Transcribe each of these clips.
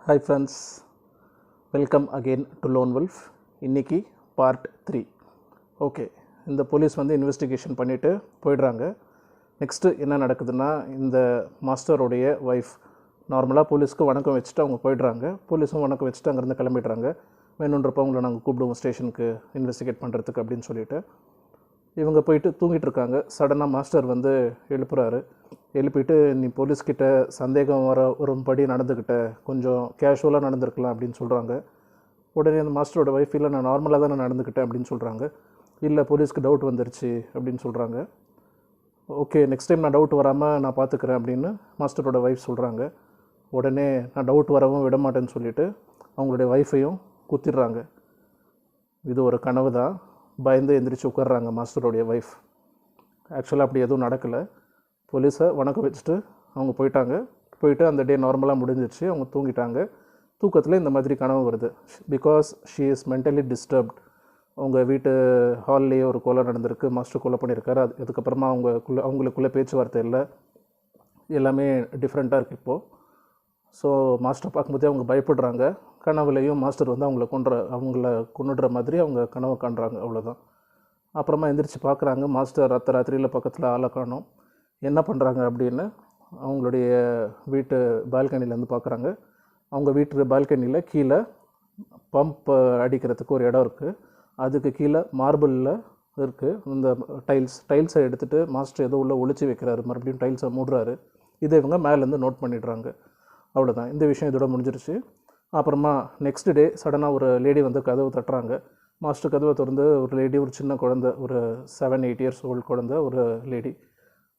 Hi friends, welcome again to Lone Wolf. இன்னைக்கு part 3. Okay, இந்த police வந்து investigation பண்ணிவிட்டு போயிடுறாங்க. நெக்ஸ்ட்டு என்ன நடக்குதுன்னா, இந்த மாஸ்டருடைய ஒய்ஃப் நார்மலாக போலீஸ்க்கு வணக்கம் வச்சுட்டு அவங்க போயிடுறாங்க. போலீஸும் வணக்கம் வச்சுட்டு அங்கேருந்து கிளம்பிடுறாங்க. வேணுன்றப்ப அவங்கள நாங்கள் கூப்பிடுவோம் ஸ்டேஷனுக்கு இன்வெஸ்டிகேட் பண்ணுறதுக்கு அப்படின்னு சொல்லிட்டு இவங்க போயிட்டு தூங்கிட்டு இருக்காங்க. சடனாக மாஸ்டர் வந்து எழுப்புறாரு. எழுப்பிட்டு நீ போலீஸ்கிட்ட சந்தேகம் வரும்படி நடந்துக்கிட்ட, கொஞ்சம் கேஷுவலாக நடந்திருக்கலாம் அப்படின்னு சொல்கிறாங்க. உடனே அந்த மாஸ்டரோட ஒய்ஃப் இல்லை நான் நார்மலாக தான் நான் நடந்துக்கிட்டேன் அப்படின்னு சொல்கிறாங்க. இல்லை போலீஸ்க்கு டவுட் வந்துருச்சு அப்படின்னு சொல்கிறாங்க. ஓகே, நெக்ஸ்ட் டைம் நான் டவுட் வராமல் நான் பார்த்துக்கிறேன் அப்படின்னு மாஸ்டரோட ஒய்ஃப் சொல்கிறாங்க. உடனே நான் டவுட் வரவும் விட மாட்டேன்னு சொல்லிவிட்டு அவங்களுடைய ஒய்ஃபையும் குத்திடுறாங்க. இது ஒரு கனவு தான். பயந்து எந்திரிச்சு உட்கார்றாங்க மாஸ்டருடைய ஒய்ஃப். ஆக்சுவலாக அப்படி எதுவும் நடக்கலை. போலீஸை வணக்கம் வச்சுட்டு அவங்க போயிட்டு அந்த டே நார்மலாக முடிஞ்சிருச்சு. அவங்க தூங்கிட்டாங்க. தூக்கத்தில் இந்த மாதிரி கனவு வருது. Because she is mentally disturbed. அவங்க வீட்டு ஹால்லேயே ஒரு கொலை நடந்திருக்கு. மாஸ்டர் கொலை பண்ணியிருக்காரு. அதுக்கப்புறமா அவங்களுக்குள்ளே பேச்சுவார்த்தை இல்லை. எல்லாமே டிஃப்ரெண்ட்டாக இருக்குது இப்போது. ஸோ மாஸ்டர் பார்க்கும்போதே அவங்க பயப்படுறாங்க. கனவுலையும் மாஸ்டர் வந்து அவங்கள கொன்னுடுற மாதிரி அவங்க கனவு காண்றாங்க. அவ்வளோதான். அப்புறமா எந்திரிச்சு பார்க்குறாங்க. மாஸ்டர் ராத்திரியில் பக்கத்தில் ஆளை காணோம். என்ன பண்ணுறாங்க அப்படின்னு அவங்களுடைய வீட்டு பால்கனிலேருந்து பார்க்குறாங்க. அவங்க வீட்டு பால்கனியில் கீழே பம்ப் அடிக்கிறதுக்கு ஒரு இடம் இருக்குது. அதுக்கு கீழே மார்பிளில் இருக்குது இந்த டைல்ஸை எடுத்துகிட்டு மாஸ்டர் ஏதோ உள்ளே ஒளிச்சு வைக்கிறாரு. மறுபடியும் டைல்ஸை மூடுறாரு. இதை இவங்க மேலேருந்து நோட் பண்ணிடுறாங்க. அவ்வளோதான், இந்த விஷயம் இதோட முடிஞ்சிருச்சு. அப்புறமா நெக்ஸ்ட் டே சடனாக ஒரு லேடி வந்து கதவு தட்டுறாங்க. மாஸ்டர் கதவை திறந்து ஒரு லேடி, ஒரு சின்ன குழந்தை, ஒரு 7-8 இயர்ஸ் ஓல்டு குழந்தை, ஒரு லேடி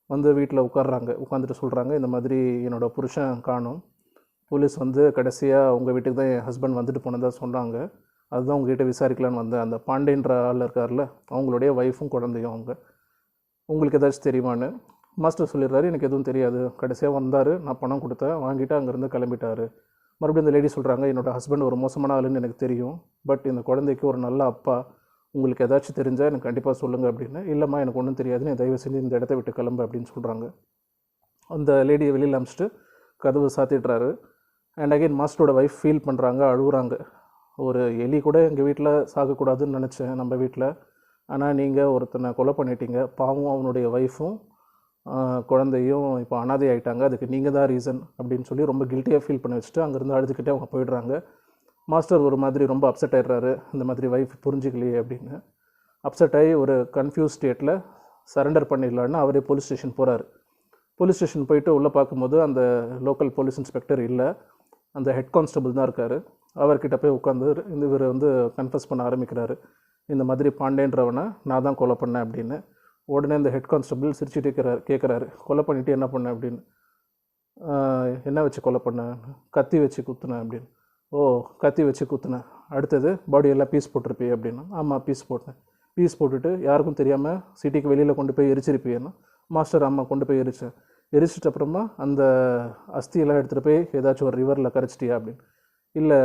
வந்து வீட்டில் உட்காந்துட்டு சொல்கிறாங்க, இந்த மாதிரி என்னோடய புருஷன் காணும். போலீஸ் வந்து கடைசியாக உங்கள் வீட்டுக்கு தான் என் ஹஸ்பண்ட் வந்துட்டு போனதாக சொன்னாங்க. அதுதான் உங்ககிட்ட விசாரிக்கலான்னு வந்தேன். அந்த பாண்டேன்ற ஆள் இருக்கார்ல, அவங்களுடைய ஒய்ஃபும் குழந்தையும் அவங்க. உங்களுக்கு ஏதாச்சும் தெரியுமான்னு மாஸ்டர் சொல்லிடுறாரு. எனக்கு எதுவும் தெரியாது. கடைசியாக வந்தார், நான் பணம் கொடுத்தேன், வாங்கிட்டு அங்கேருந்து கிளம்பிட்டார். மறுபடியும் இந்த லேடி சொல்கிறாங்க, என்னோடய ஹஸ்பண்ட் ஒரு மோசமான ஆளுன்னு எனக்கு தெரியும். பட் இந்த குழந்தைக்கு ஒரு நல்ல அப்பா. உங்களுக்கு ஏதாச்சும் தெரிஞ்சால் எனக்கு கண்டிப்பாக சொல்லுங்கள் அப்படின்னு. இல்லைம்மா எனக்கு ஒன்றும் தெரியாதுன்னு, தயவு செஞ்சு இந்த இடத்த விட்டு கிளம்பு அப்படின்னு சொல்கிறாங்க. அந்த லேடியை வெளியில் அனுப்பிச்சிட்டு கதவு சாத்திடுறாரு. அண்ட் அகைன் மாஸ்டரோட ஒய்ஃப் ஃபீல் பண்ணுறாங்க, அழுகுறாங்க. ஒரு எலி கூட எங்கள் வீட்டில் சாகக்கூடாதுன்னு நினச்சேன் நம்ம வீட்டில். ஆனால் நீங்கள் ஒருத்தனை கொலை பண்ணிட்டீங்க. பாவம் அவனுடைய ஒய்ஃபும் குழந்தையும் இப்போ அனாதை ஆகிட்டாங்க. அதுக்கு நீங்கள் தான் ரீசன் அப்படின்னு சொல்லி ரொம்ப கில்ட்டியாக ஃபீல் பண்ணி வச்சுட்டு அங்கேருந்து அழுதுகிட்டே அவங்க போயிடுறாங்க. மாஸ்டர் ஒரு மாதிரி ரொம்ப அப்செட் ஆகிடுறாரு. இந்த மாதிரி ஒய்ஃப் புரிஞ்சிக்கலையே அப்படின்னு அப்செட் ஆகி ஒரு கன்ஃபியூஸ் ஸ்டேட்டில் சரண்டர் பண்ணிடலான்னு அவரே போலீஸ் ஸ்டேஷன் போகிறாரு. போலீஸ் ஸ்டேஷன் போயிட்டு உள்ளே பார்க்கும்போது அந்த லோக்கல் போலீஸ் இன்ஸ்பெக்டர் இல்லை, அந்த ஹெட் கான்ஸ்டபிள் தான் இருக்கார். அவர்கிட்ட போய் உட்காந்து இவர் வந்து கன்ஃபஸ் பண்ண ஆரம்பிக்கிறாரு. இந்த மாதிரி பாண்டேன்றவனை நான் தான் கொலை பண்ணேன் அப்படின்னு. உடனே இந்த ஹெட் கான்ஸ்டபிள் சிரிச்சுட்டு கேட்குறாரு, கொலை பண்ணிவிட்டு என்ன பண்ணேன் அப்படின்னு. என்ன வச்சு கொலை பண்ணேன்? கத்தி வச்சு குத்துனேன் அப்படின்னு. ஓ, கத்தி வச்சு குத்துனேன். அடுத்தது பாடியெல்லாம் பீஸ் போட்டிருப்பே அப்படின்னா. ஆமாம், பீஸ் போட்டேன். பீஸ் போட்டுட்டு யாருக்கும் தெரியாமல் சிட்டிக்கு வெளியில் கொண்டு போய் எரிச்சிருப்பியேன்னா. மாஸ்டர் ஆமாம் கொண்டு போய் எரிச்சிட்ட அப்புறமா அந்த அஸ்தியெல்லாம் எடுத்துகிட்டு போய் ஏதாச்சும் ஒரு ரிவரில் கரைச்சிட்டியா அப்படின்னு. இல்லை,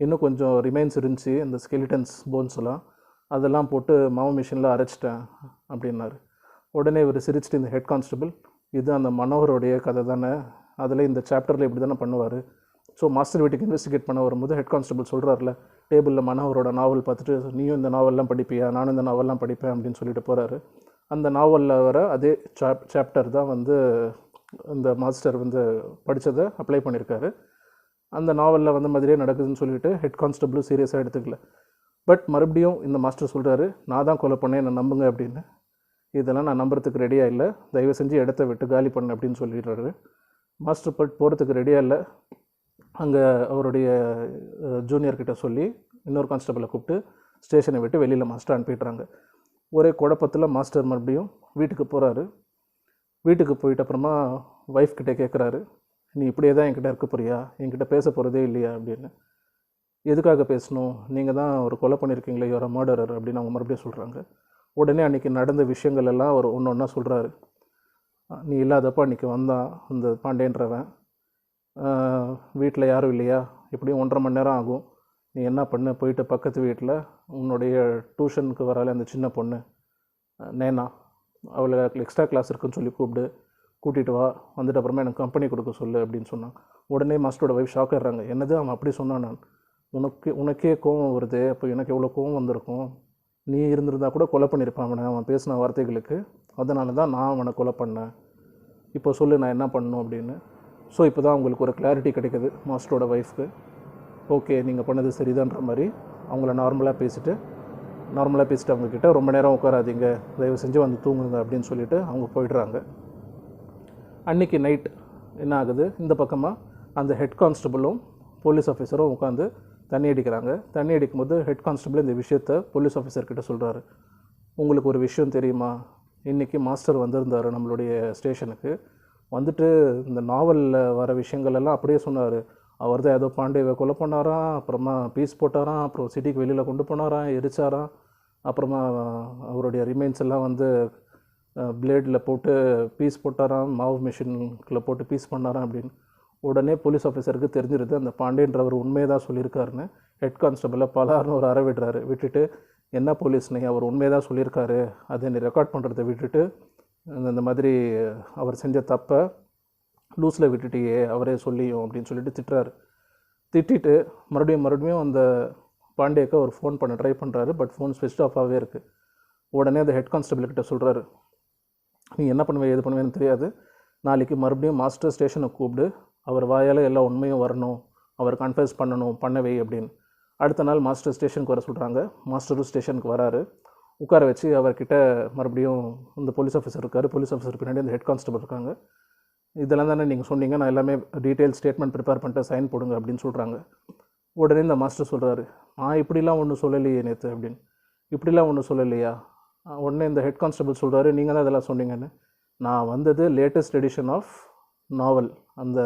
இன்னும் கொஞ்சம் ரிமைன்ஸ் இருந்துச்சு, இந்த ஸ்கெலிட்டன்ஸ் போன்ஸ்லாம், அதெல்லாம் போட்டு மாவு மிஷினில் அரைச்சிட்டேன் அப்படின்னாரு. உடனே இவர் சிரிச்சிட்டு இந்த ஹெட் கான்ஸ்டபிள், இது அந்த மனோகருடைய கதை தானே, அதில் இந்த சாப்டரில் இப்படி தானே பண்ணுவார். ஸோ மாஸ்டர் வீட்டுக்கு இன்வெஸ்டிகேட் பண்ண வரும்போது ஹெட் கான்ஸ்டபிள் சொல்கிறார்ல, டேபிளில் மனோகரோட நாவல் பார்த்துட்டு நீயும் இந்த நாவல்லாம் படிப்பியா, நானும் இந்த நாவல்லாம் படிப்பேன் அப்படின்னு சொல்லிட்டு போகிறாரு. அந்த நாவலில் வர அதே சாப்டர் தான் வந்து இந்த மாஸ்டர் வந்து படித்ததை அப்ளை பண்ணியிருக்காரு. அந்த நாவலில் வந்து மாதிரியே நடக்குதுன்னு சொல்லிட்டு ஹெட் கான்ஸ்டபிளும் சீரியஸாக எடுத்துக்கல. பட் மறுபடியும் இந்த மாஸ்டர் சொல்கிறாரு, நான் தான் கொலை பண்ணேன், என்னை நம்புங்க அப்படின்னு. இதெல்லாம் நான் நம்புறதுக்கு ரெடியாக இல்லை, தயவு செஞ்சு இடத்த விட்டு காலி பண்ணு அப்படின்னு சொல்லிடுறாரு. மாஸ்டர் போகிறதுக்கு ரெடியாக இல்லை. அங்கே அவருடைய ஜூனியர்கிட்ட சொல்லி இன்னொரு கான்ஸ்டபிளை கூப்பிட்டு ஸ்டேஷனை விட்டு வெளியில் மாஸ்டர் அனுப்பிடுறாங்க. ஒரே குழப்பத்தில் மாஸ்டர் மறுபடியும் வீட்டுக்கு போகிறாரு. வீட்டுக்கு போயிட்ட அப்புறமா ஒய்ஃப் கிட்டே கேட்குறாரு, நீ இப்படியே தான் என்கிட்ட இருக்க போறியா, என்கிட்ட பேச போகிறதே இல்லையா அப்படின்னு. எதுக்காக பேசணும், நீங்கள் தான் ஒரு கொலை பண்ணியிருக்கீங்களே, ஒரு மர்டரர் அப்படின்னு அவங்க மறுபடியும் சொல்கிறாங்க. உடனே அன்றைக்கி நடந்த விஷயங்கள் எல்லாம் ஒரு ஒன்றா சொல்கிறாரு. நீ இல்லாதப்போ அன்றைக்கி வந்தான் அந்த பாண்டேன்றவன். வீட்டில் யாரும் இல்லையா, இப்படியும் 1.5 மணி நேரம் ஆகும். நீ என்ன பண்ண, போயிட்டு பக்கத்து வீட்டில் உன்னுடைய டியூஷனுக்கு வராலே அந்த சின்ன பொண்ணு நேனா, அவளை எக்ஸ்ட்ரா கிளாஸ் இருக்குன்னு சொல்லி கூப்பிடு. கூட்டிகிட்டு வா, வந்துட்டு அப்புறமா எனக்கு கம்பெனி கொடுக்க சொல்லு அப்படின்னு சொன்னான். உடனே மாஸ்டரோட ஒய்ஃப் ஷாக் ஆகிடுறாங்க. என்னது அவன் அப்படி சொன்னான்? நான் உனக்கே கோவம் வருது, அப்போ எனக்கு எவ்வளோ கோவம் வந்திருக்கும். நீ இருந்திருந்தால் கூட கொலை பண்ணியிருப்பான் அவன் பேசின வார்த்தைகளுக்கு. அதனால தான் நான் அவனை கொலை பண்ணேன். இப்போ சொல்லு நான் என்ன பண்ணணும் அப்படின்னு. ஸோ இப்போ தான் அவங்களுக்கு ஒரு கிளாரிட்டி கிடைக்குது மாஸ்டரோட ஒய்ஃப்க்கு. ஓகே, நீங்கள் பண்ணது சரிதான்ற மாதிரி அவங்கள நார்மலாக பேசிட்டு அவங்கக்கிட்ட ரொம்ப நேரம் உட்காராதீங்க, தயவு செஞ்சு வந்து தூங்குங்க அப்படின்னு சொல்லிவிட்டு அவங்க போயிடுறாங்க. அன்றைக்கி நைட் என்ன ஆகுது, இந்த பக்கமாக அந்த ஹெட் கான்ஸ்டபிளும் போலீஸ் ஆஃபீஸரும் உட்காந்து தண்ணி அடிக்கிறாங்க. தண்ணி அடிக்கும்போது ஹெட் கான்ஸ்டபிள் இந்த விஷயத்தை போலீஸ் ஆஃபீஸர்கிட்ட சொல்கிறாரு. உங்களுக்கு ஒரு விஷயம் தெரியுமா, இன்றைக்கி மாஸ்டர் வந்திருந்தார் நம்மளுடைய ஸ்டேஷனுக்கு. வந்துட்டு இந்த நாவலில் வர விஷயங்கள் எல்லாம் அப்படியே சொன்னார். அவர் தான் ஏதோ பாண்டேவை கொலை பண்ணாராம், அப்புறமா பீஸ் போட்டாராம், அப்புறம் சிட்டிக்கு வெளியில் கொண்டு போனாராம், எரிச்சாராம், அப்புறமா அவருடைய ரிமைன்ஸ் எல்லாம் வந்து பிளேடில் போட்டு பீஸ் போட்டாராம், மாவு மிஷினில் போட்டு பீஸ் பண்ணாராம் அப்படின்னு. உடனே போலீஸ் ஆஃபீஸருக்கு தெரிஞ்சிருது அந்த பாண்டேன்றவர் உண்மையை தான் சொல்லியிருக்காருன்னு. ஹெட் கான்ஸ்டபிளை பலார்னு ஒரு அறை விடுறாரு. விட்டுட்டு, என்ன போலீஸ்னே, அவர் உண்மையை தான் சொல்லியிருக்காரு, அதை நீ ரெக்கார்ட் பண்ணுறதை விட்டுட்டு இந்த மாதிரி அவர் செஞ்ச தப்பை லூஸில் விட்டுட்டியே, அவரே சொல்லியும் அப்படின்னு சொல்லிட்டு திட்டுறாரு. திட்டிட்டு மறுபடியும் அந்த பாண்டேக்கு அவர் ஃபோன் பண்ண ட்ரை பண்ணுறாரு. பட் ஃபோன் ஸ்விட்ச் ஆஃபாகவே இருக்குது. உடனே அந்த ஹெட் கான்ஸ்டபிள்கிட்ட சொல்கிறாரு, நீ என்ன பண்ணுவே எது பண்ணுவேன்னு தெரியாது, நாளைக்கு மறுபடியும் மாஸ்டர் ஸ்டேஷனை கூப்பிடு, அவர் வாயால் எல்லா உண்மையும் வரணும், அவர் கன்ஃபெஸ் பண்ணவே அப்படின்னு. அடுத்த நாள் மாஸ்டர் ஸ்டேஷனுக்கு வர சொல்கிறாங்க. மாஸ்டரும் ஸ்டேஷனுக்கு வராரு. உட்கார வச்சு அவர்கிட்ட மறுபடியும் இந்த போலீஸ் ஆஃபீஸர் இருக்கார். போலீஸ் ஆஃபீஸர் பின்னாடி அந்த ஹெட் கான்ஸ்டபிள் இருக்காங்க. இதெல்லாம் தானே நீங்கள் சொன்னீங்க, நான் எல்லாமே டீட்டெயில் ஸ்டேட்மெண்ட் ப்ரிப்பேர் பண்ணிட்டு சைன் போடுங்க அப்படின்னு சொல்கிறாங்க. உடனே இந்த மாஸ்டர் சொல்கிறாரு, நான் இப்படிலாம் ஒன்றும் சொல்லலையே நேற்று அப்படின்னு. இப்படிலாம் ஒன்றும் சொல்லலையா? உடனே இந்த ஹெட் கான்ஸ்டபிள் சொல்கிறாரு, நீங்கள் தான் இதெல்லாம் சொன்னீங்கன்னு. நான் வந்தது லேட்டஸ்ட் எடிஷன் ஆஃப் நாவல், அந்த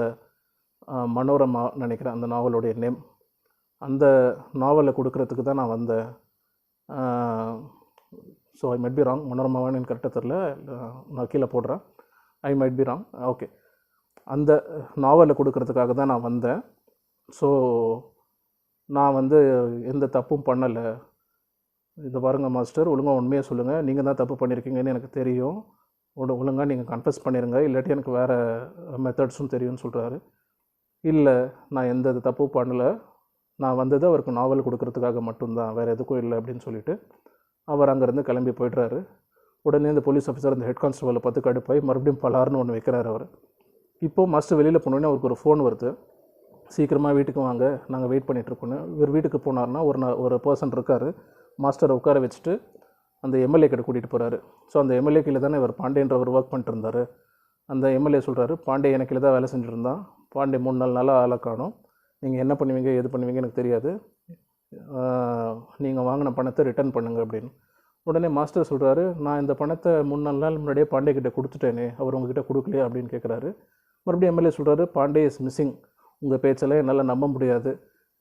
மனோரமா நினைக்கிறேன் அந்த நாவலுடைய நேம், அந்த நாவலை கொடுக்கறதுக்கு தான் நான் வந்தேன். So I might be wrong, மனோரமாவான்னு எனக்கு கரெக்டாக தெரில, நான் கீழே போடுறேன். I might be wrong. Okay, அந்த நாவலை கொடுக்கறதுக்காக தான் நான் வந்தேன். ஸோ நான் வந்து எந்த தப்பும் பண்ணலை. இதை பாருங்கள் மாஸ்டர், ஒழுங்காக உண்மையை சொல்லுங்கள், நீங்கள் தான் தப்பு பண்ணியிருக்கீங்கன்னு எனக்கு தெரியும், ஒழுங்காக நீங்கள் கன்ஃபெஸ் பண்ணிடுங்க, இல்லாட்டி எனக்கு வேறு மெத்தட்ஸும் தெரியும்னு சொல்கிறாரு. இல்லை, நான் எந்த தப்பும் பண்ணலை, நான் வந்தது அவருக்கு நாவல் கொடுக்கறதுக்காக மட்டும்தான், வேறு எதுக்கும் இல்லை அப்படின்னு சொல்லிவிட்டு அவர் அங்கேருந்து கிளம்பி போய்ட்றாரு. உடனே இந்த போலீஸ் ஆஃபீஸர் அந்த ஹெட் கான்ஸ்டபிளை பார்த்து கடுப்பாய் மறுபடியும் பலார்னு ஒன்று வைக்கிறார் அவர். இப்போது மாஸ்டர் வெளியில் போனோடனே அவருக்கு ஒரு ஃபோன் வருது, சீக்கிரமாக வீட்டுக்கு வாங்க, நாங்கள் வெயிட் பண்ணிகிட்ருக்கோன்னு. இவர் வீட்டுக்கு போனார்னா ஒரு பர்சன் இருக்கார், மாஸ்டரை உட்கார வச்சுட்டு அந்த எம்எல்ஏ கிட்ட கூட்டிகிட்டு போகிறாரு. ஸோ அந்த எம்எல்ஏ கீழே தானே இவர் பாண்டேன்றவர் ஒர்க் பண்ணிட்டு இருந்தார். அந்த எம்எல்ஏ சொல்கிறாரு, பாண்டே எனக்கு கீழே தான் வேலை செஞ்சுருந்தான், பாண்டே 3-4 நாளாக ஆளை காணோம், நீங்கள் என்ன பண்ணுவீங்க எது பண்ணுவீங்க எனக்கு தெரியாது, நீங்கள் வாங்கின பணத்தை ரிட்டர்ன் பண்ணுங்க அப்படின்னு. உடனே மாஸ்டர் சொல்கிறாரு, நான் இந்த பணத்தை 3-4 நாள் முன்னாடியே பாண்டே கிட்டே கொடுத்துட்டேனே, அவர் உங்ககிட்ட கொடுக்கலையா அப்படின்னு கேட்குறாரு. மறுபடியும் எம்எல்ஏ சொல்கிறாரு, பாண்டே இஸ் மிஸ்ஸிங், உங்கள் பேச்செல்லாம் என்னால் நம்ப முடியாது,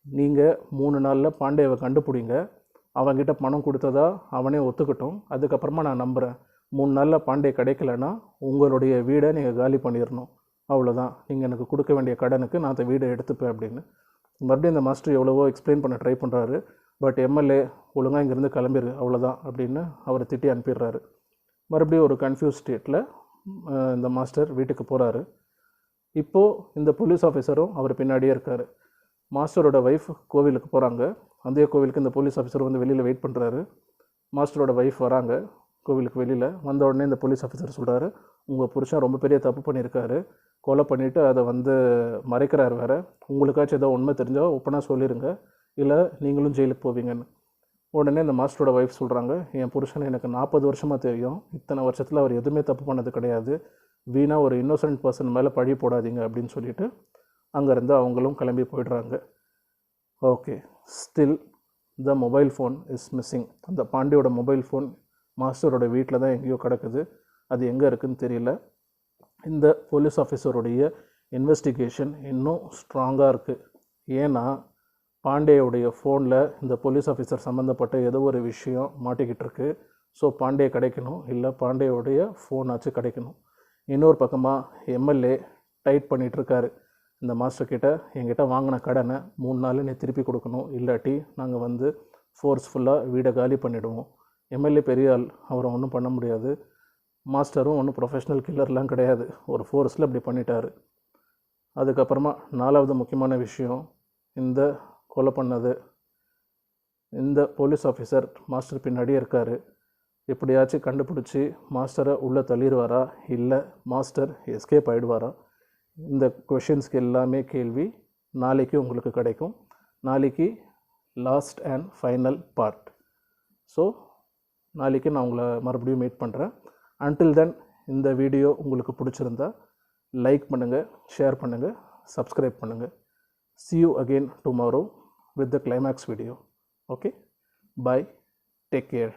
நீங்கள் 3 நாளில் பாண்டேவை கண்டுபிடிங்க, அவன்கிட்ட பணம் கொடுத்ததா அவனே ஒத்துக்கட்டும், அதுக்கப்புறமா நான் நம்புகிறேன். 3 நாளில் பாண்டே கிடைக்கலன்னா உங்களுடைய வீடை நீங்கள் காலி பண்ணிடணும், அவ்வளோதான், நீங்கள் எனக்கு கொடுக்க வேண்டிய கடனுக்கு நான் அந்த வீடை எடுத்துப்பேன் அப்படின்னு. மறுபடியும் இந்த மாஸ்டர் எவ்வளவோ எக்ஸ்பிளைன் பண்ண ட்ரை பண்ணுறாரு. பட் எம்எல்ஏ ஒழுங்காக இங்கேருந்து கிளம்பிடு அவ்வளோதான் அப்படின்னு அவரை திட்டி அனுப்பிடுறாரு. மறுபடியும் ஒரு கன்ஃபியூஸ் ஸ்டேட்டில் இந்த மாஸ்டர் வீட்டுக்கு போகிறாரு. இப்போது இந்த போலீஸ் ஆஃபீஸரும் அவர் பின்னாடியே இருக்கார். மாஸ்டரோட ஒய்ஃப் கோவிலுக்கு போகிறாங்க. அதே கோவிலுக்கு இந்த போலீஸ் ஆஃபீஸர் வந்து வெளியில் வெயிட் பண்ணுறாரு. மாஸ்டரோட ஒய்ஃப் வராங்க கோவிலுக்கு வெளியில். வந்த உடனே இந்த போலீஸ் ஆஃபீஸர் சொல்கிறாரு, உங்கள் புருஷன் ரொம்ப பெரிய தப்பு பண்ணியிருக்காரு, கொலை பண்ணிவிட்டு அதை வந்து மறைக்கிறார் வேறு, உங்களுக்காச்சும் ஏதோ உண்மை தெரிஞ்சால் ஓப்பனாக சொல்லிடுங்க, இல்லை நீங்களும் ஜெயிலுக்கு போவீங்கன்னு. உடனே இந்த மாஸ்டரோட ஒய்ஃப் சொல்கிறாங்க, என் புருஷனை எனக்கு 40 வருஷமாக தெரியும், இத்தனை வருஷத்தில் அவர் எதுவுமே தப்பு பண்ணது கிடையாது, வீணாக ஒரு இன்னோசன்ட் பர்சன் மேலே பழி போடாதீங்க அப்படின்னு சொல்லிவிட்டு அங்கேருந்து அவங்களும் கிளம்பி போய்ட்றாங்க. Okay, still the mobile phone is missing. அந்த பாண்டியோட மொபைல் ஃபோன் மாஸ்டரோட வீட்டில் தான் எங்கேயோ கிடக்குது, அது எங்கே இருக்குதுன்னு தெரியல. இந்த போலீஸ் ஆஃபீஸருடைய இன்வெஸ்டிகேஷன் இன்னும் ஸ்ட்ராங்காக இருக்குது. ஏன்னா பாண்டேவுடைய ஃபோனில் இந்த போலீஸ் ஆஃபீஸர் சம்மந்தப்பட்ட ஏதோ ஒரு விஷயம் மாட்டிக்கிட்டு இருக்கு. ஸோ பாண்டே கிடைக்கணும், இல்லை பாண்டேவுடைய ஃபோனாச்சும் கிடைக்கணும். இன்னொரு பக்கமாக எம்எல்ஏ டைட் பண்ணிகிட்ருக்காரு இந்த மாஸ்டர்கிட்ட, என்கிட்ட வாங்கின கடனை 3 நாள் நீ திருப்பி கொடுக்கணும், இல்லாட்டி நாங்கள் வந்து ஃபோர்ஸ்ஃபுல்லாக வீடை காலி பண்ணிவிடுவோம். எம்எல்ஏ பெரிய ஆள், அவரை ஒன்றும் பண்ண முடியாது. மாஸ்டரும் ஒன்றும் ப்ரொஃபஷ்னல் கில்லர்லாம் கிடையாது, ஒரு ஃபோர்ஸில் இப்படி பண்ணிட்டார். அதுக்கப்புறமா 4வது முக்கியமான விஷயம், இந்த கொலை பண்ணது இந்த போலீஸ் ஆஃபீஸர் மாஸ்டர் பின்னாடியே இருக்கார். எப்படியாச்சும் கண்டுபிடிச்சி மாஸ்டரை உள்ளே தள்ளிடுவாரா, இல்லை மாஸ்டர் எஸ்கேப் ஆகிடுவாரா? இந்த கொஷின்ஸ்க்கு எல்லாமே கேள்வி நாளைக்கு உங்களுக்கு கிடைக்கும். நாளைக்கு last and final part. So நாளைக்கு நான் உங்களை மறுபடியும் மீட் பண்ணுறேன். அன்டில் தென் இந்த வீடியோ உங்களுக்கு பிடிச்சிருந்தா லைக் பண்ணுங்கள், ஷேர் பண்ணுங்கள், சப்ஸ்கிரைப் பண்ணுங்கள். See you again tomorrow with the climax video. Okay, bye, take care.